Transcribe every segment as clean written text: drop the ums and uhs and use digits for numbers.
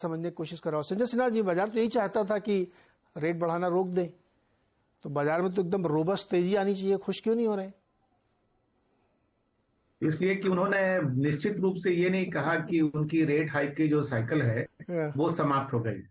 समझने की कोशिश कर रहा हूँ। संजय सिन्हा जी, बाजार तो यही चाहता था कि रेट बढ़ाना रोक दें, तो बाजार में तो एकदम रोबस्ट तेजी आनी चाहिए, खुश क्यों नहीं हो रहे? इसलिए कि उन्होंने निश्चित रूप से ये नहीं कहा कि उनकी रेट हाइक की जो साइकिल है वो समाप्त हो गई।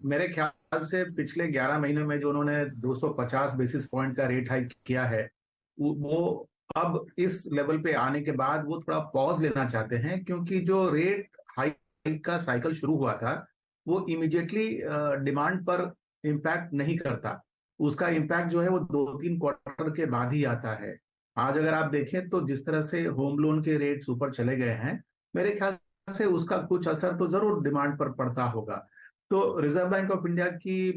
मेरे ख्याल से पिछले 11 महीनों में जो उन्होंने 250 बेसिस पॉइंट का रेट हाइक किया है, वो अब इस लेवल पे आने के बाद वो थोड़ा पॉज लेना चाहते हैं, क्योंकि जो रेट हाइक का साइकिल शुरू हुआ था वो इमीडिएटली डिमांड पर इम्पैक्ट नहीं करता। उसका इम्पैक्ट जो है वो 2-3 क्वार्टर के बाद ही आता है। आज अगर आप देखें तो जिस तरह से होम लोन के रेट्स ऊपर चले गए हैं, मेरे ख्याल से उसका कुछ असर तो जरूर डिमांड पर पड़ता होगा। तो रिजर्व बैंक ऑफ इंडिया की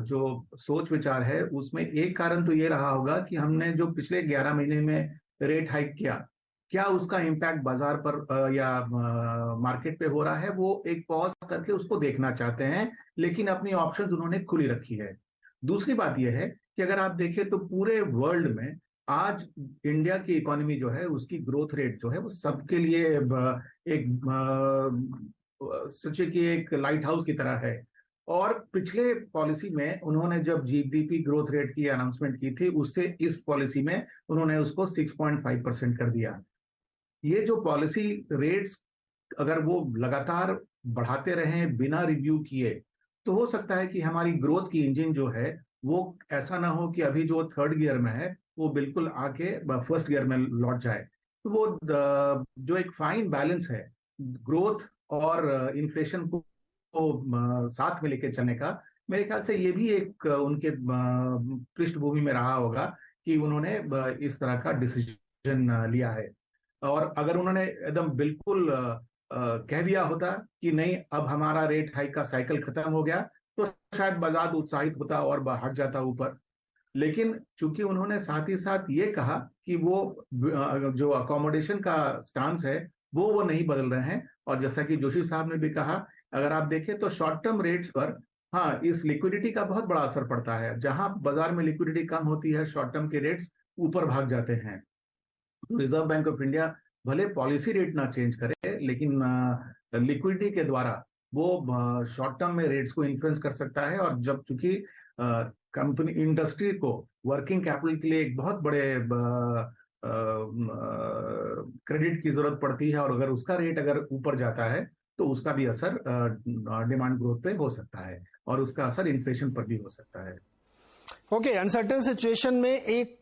जो सोच विचार है उसमें एक कारण तो ये रहा होगा कि हमने जो पिछले 11 महीने में रेट हाइक किया, क्या उसका इम्पैक्ट बाजार पर या मार्केट पे हो रहा है, वो एक पॉज करके उसको देखना चाहते हैं। लेकिन अपनी ऑप्शंस उन्होंने खुली रखी है। दूसरी बात यह है कि अगर आप देखें तो पूरे वर्ल्ड में आज इंडिया की इकोनॉमी जो है उसकी ग्रोथ रेट जो है वो सबके लिए एक सोचिए कि एक लाइट हाउस की तरह है। और पिछले पॉलिसी में उन्होंने जब जीडीपी ग्रोथ रेट की अनाउंसमेंट की थी, उससे इस पॉलिसी में उन्होंने उसको 6.5% कर दिया। ये जो पॉलिसी रेट्स अगर वो लगातार बढ़ाते रहें बिना रिव्यू किए, तो हो सकता है कि हमारी ग्रोथ की इंजन जो है वो ऐसा ना हो कि अभी जो थर्ड गियर में है वो बिल्कुल आके फर्स्ट गियर में लौट जाए। तो वो जो एक फाइन बैलेंस है ग्रोथ और इन्फ्लेशन को साथ में लेके चलने का, मेरे ख्याल से ये भी एक उनके पृष्ठभूमि में रहा होगा कि उन्होंने इस तरह का डिसीजन लिया है। और अगर उन्होंने एकदम बिल्कुल कह दिया होता कि नहीं अब हमारा रेट हाइक का साइकिल खत्म हो गया, तो शायद बाजार उत्साहित होता और हट जाता ऊपर। लेकिन चूंकि उन्होंने साथ ही साथ ये कहा कि वो जो अकोमोडेशन का स्टांस है वो नहीं बदल रहे हैं। और जैसा कि जोशी साहब ने भी कहा, अगर आप देखें तो शॉर्ट टर्म रेट्स पर हाँ इस लिक्विडिटी का बहुत बड़ा असर पड़ता है। जहां बाजार में लिक्विडिटी कम होती है, शॉर्ट टर्म के रेट्स ऊपर भाग जाते हैं। रिजर्व बैंक ऑफ इंडिया भले पॉलिसी रेट ना चेंज करे, लेकिन लिक्विडिटी के द्वारा वो शॉर्ट टर्म में रेट्स को इन्फ्लुएंस कर सकता है। और जब चूंकि कंपनी इंडस्ट्री को वर्किंग कैपिटल के लिए एक बहुत बड़े क्रेडिट की जरूरत पड़ती है, और अगर उसका रेट अगर ऊपर जाता है तो उसका भी असर डिमांड ग्रोथ पे हो सकता है और उसका असर इन्फ्लेशन पर भी हो सकता है। ओके, अनसर्टेन सिचुएशन में एक